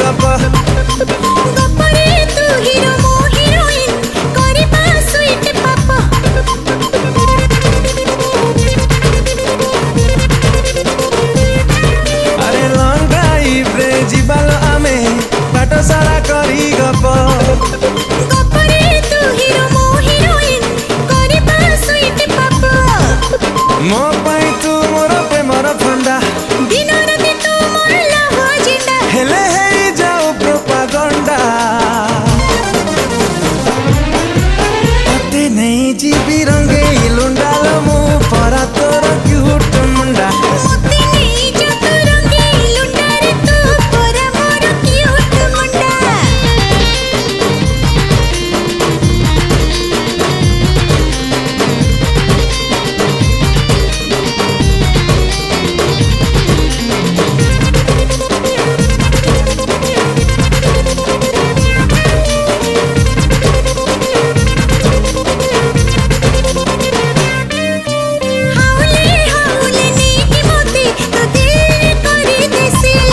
गप गपरे तू हीरो मो हीरोइन करबा स्वीट पापा अरे लॉन्ग ड्राइव रे जीवालो आमे बाट सारा करी गप गपरे तू हीरो मो हीरोइन करबा स्वीट पापा मो पाई तू मोर प्रेमर फंडा दिन राति तू मोर लव जिंदा हेले हेई जाऊ प्रोपागंडा अते नहीं जीवी रंगे लुंडाल मु परा तोर क्यूट मुंडा मोती नहीं जत रंगे लुंडा रे तू पर मोर क्यूट मुंडा हाउले हाउले नीकी मोती तो दिल करी देसिल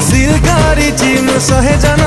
सिल करी चिम सहे जन